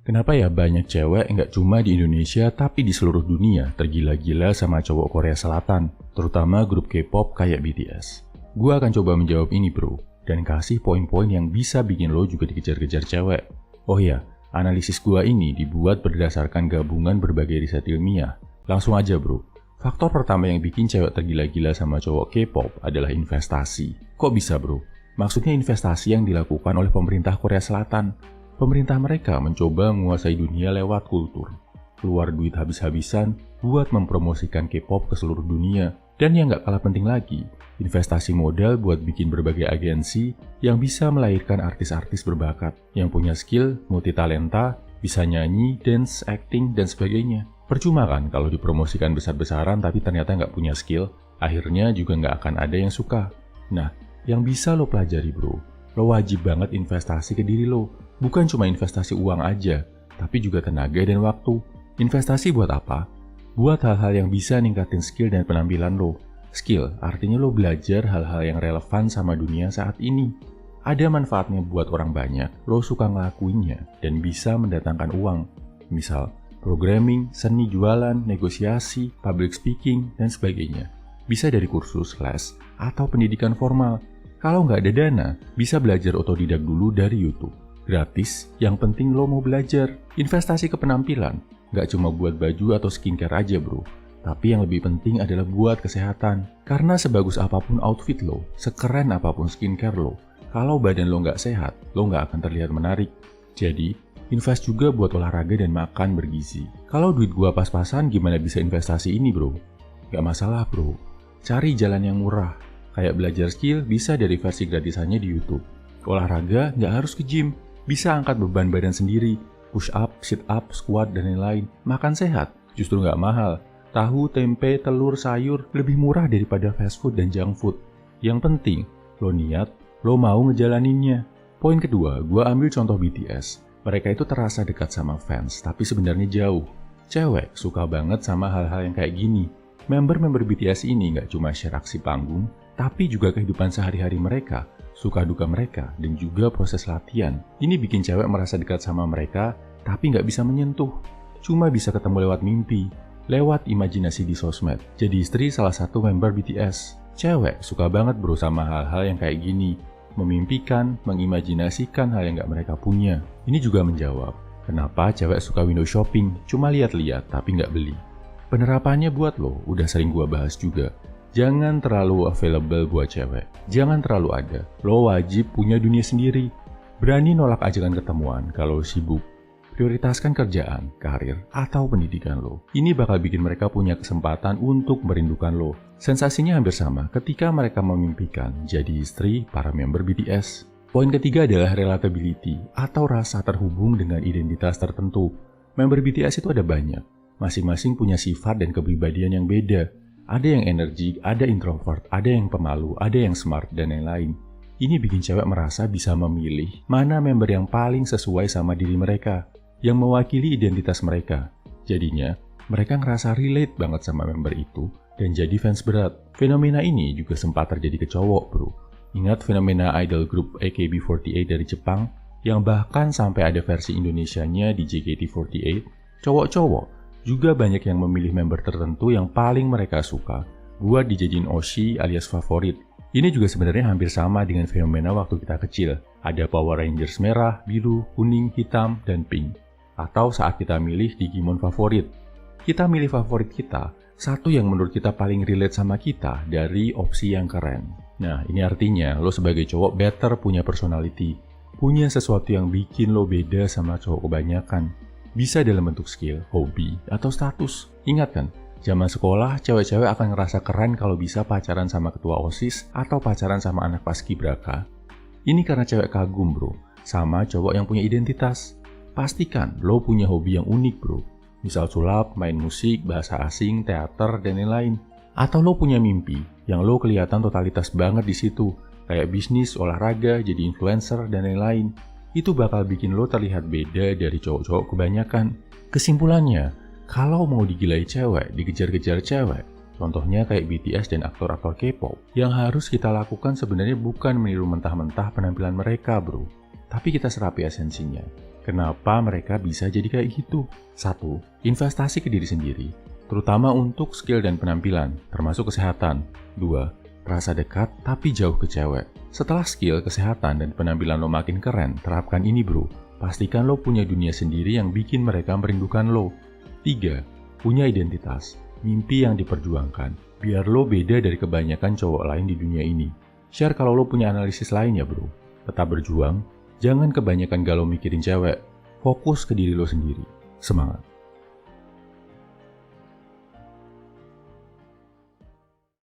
Kenapa ya banyak cewek nggak cuma di Indonesia tapi di seluruh dunia tergila-gila sama cowok Korea Selatan, terutama grup K-pop kayak BTS? Gua akan coba menjawab ini bro, dan kasih poin-poin yang bisa bikin lo juga dikejar-kejar cewek. Oh ya, analisis gua ini dibuat berdasarkan gabungan berbagai riset ilmiah. Langsung aja bro, faktor pertama yang bikin cewek tergila-gila sama cowok K-pop adalah investasi. Kok bisa bro? Maksudnya investasi yang dilakukan oleh pemerintah Korea Selatan. Pemerintah mereka mencoba menguasai dunia lewat kultur. Keluar duit habis-habisan buat mempromosikan K-pop ke seluruh dunia. Dan yang gak kalah penting lagi, investasi modal buat bikin berbagai agensi yang bisa melahirkan artis-artis berbakat, yang punya skill, multitalenta, bisa nyanyi, dance, acting, dan sebagainya. Percuma kan kalau dipromosikan besar-besaran tapi ternyata gak punya skill, akhirnya juga gak akan ada yang suka. Nah, yang bisa lo pelajari bro, lo wajib banget investasi ke diri lo. Bukan cuma investasi uang aja, tapi juga tenaga dan waktu. Investasi buat apa? Buat hal-hal yang bisa ningkatin skill dan penampilan lo. Skill artinya lo belajar hal-hal yang relevan sama dunia saat ini. Ada manfaatnya buat orang banyak, lo suka ngelakuinnya dan bisa mendatangkan uang. Misal, programming, seni jualan, negosiasi, public speaking, dan sebagainya. Bisa dari kursus, les, atau pendidikan formal. Kalau nggak ada dana, bisa belajar otodidak dulu dari YouTube. Gratis, yang penting lo mau belajar. Investasi ke penampilan, nggak cuma buat baju atau skincare aja bro. Tapi yang lebih penting adalah buat kesehatan. Karena sebagus apapun outfit lo, sekeren apapun skincare lo, kalau badan lo nggak sehat, lo nggak akan terlihat menarik. Jadi, invest juga buat olahraga dan makan bergizi. Kalau duit gua pas-pasan, gimana bisa investasi ini bro? Nggak masalah bro. Cari jalan yang murah. Kayak belajar skill bisa dari versi gratisannya di YouTube. Olahraga nggak harus ke gym. Bisa angkat beban badan sendiri, push up, sit up, squat, dan lain-lain. Makan sehat, justru nggak mahal. Tahu, tempe, telur, sayur lebih murah daripada fast food dan junk food. Yang penting, lo niat, lo mau ngejalaninnya. Poin kedua, gue ambil contoh BTS. Mereka itu terasa dekat sama fans, tapi sebenarnya jauh. Cewek suka banget sama hal-hal yang kayak gini. Member-member BTS ini nggak cuma share aksi panggung, tapi juga kehidupan sehari-hari mereka, suka duka mereka, dan juga proses latihan. Ini bikin cewek merasa dekat sama mereka, tapi nggak bisa menyentuh. Cuma bisa ketemu lewat mimpi, lewat imajinasi di sosmed. Jadi istri salah satu member BTS. Cewek suka banget bro sama hal-hal yang kayak gini. Memimpikan, mengimajinasikan hal yang nggak mereka punya. Ini juga menjawab, kenapa cewek suka window shopping, cuma lihat-lihat tapi nggak beli. Penerapannya buat lo, udah sering gua bahas juga. Jangan terlalu available buat cewek. Jangan terlalu ada. Lo wajib punya dunia sendiri. Berani nolak ajakan ketemuan kalau sibuk. Prioritaskan kerjaan, karir, atau pendidikan lo. Ini bakal bikin mereka punya kesempatan untuk merindukan lo. Sensasinya hampir sama ketika mereka memimpikan jadi istri para member BTS. Poin ketiga adalah relatability atau rasa terhubung dengan identitas tertentu. Member BTS itu ada banyak. Masing-masing punya sifat dan kepribadian yang beda. Ada yang energik, ada introvert, ada yang pemalu, ada yang smart, dan lain-lain. Ini bikin cewek merasa bisa memilih mana member yang paling sesuai sama diri mereka, yang mewakili identitas mereka. Jadinya, mereka ngerasa relate banget sama member itu, dan jadi fans berat. Fenomena ini juga sempat terjadi ke cowok bro. Ingat fenomena idol group AKB48 dari Jepang, yang bahkan sampai ada versi Indonesianya di JKT48, cowok-cowok juga banyak yang memilih member tertentu yang paling mereka suka buat dijadiin Oshi alias favorit. Ini juga sebenarnya hampir sama dengan fenomena waktu kita kecil. Ada Power Rangers merah, biru, kuning, hitam, dan pink. Atau saat kita milih Digimon favorit. Kita milih favorit kita, satu yang menurut kita paling relate sama kita dari opsi yang keren. Nah, ini artinya lo sebagai cowok better punya personality. Punya sesuatu yang bikin lo beda sama cowok kebanyakan. Bisa dalam bentuk skill, hobi, atau status. Ingat kan, zaman sekolah cewek-cewek akan ngerasa keren kalau bisa pacaran sama ketua OSIS atau pacaran sama anak paskibraka. Ini karena cewek kagum bro, sama cowok yang punya identitas. Pastikan lo punya hobi yang unik bro. Misal sulap, main musik, bahasa asing, teater, dan lain-lain. Atau lo punya mimpi yang lo kelihatan totalitas banget di situ, kayak bisnis, olahraga, jadi influencer, dan lain-lain. Itu bakal bikin lo terlihat beda dari cowok-cowok kebanyakan. Kesimpulannya, kalau mau digilai cewek, dikejar-kejar cewek, contohnya kayak BTS dan aktor-aktor K-pop, yang harus kita lakukan sebenarnya bukan meniru mentah-mentah penampilan mereka bro, tapi kita serapi esensinya. Kenapa mereka bisa jadi kayak gitu? 1. Investasi ke diri sendiri, terutama untuk skill dan penampilan, termasuk kesehatan. 2. Rasa dekat tapi jauh ke cewek. Setelah skill, kesehatan, dan penampilan lo makin keren, terapkan ini bro. Pastikan lo punya dunia sendiri yang bikin mereka merindukan lo. 3. Punya identitas, mimpi yang diperjuangkan, biar lo beda dari kebanyakan cowok lain di dunia ini. Share kalau lo punya analisis lain ya bro. Tetap berjuang, jangan kebanyakan galau mikirin cewek. Fokus ke diri lo sendiri. Semangat!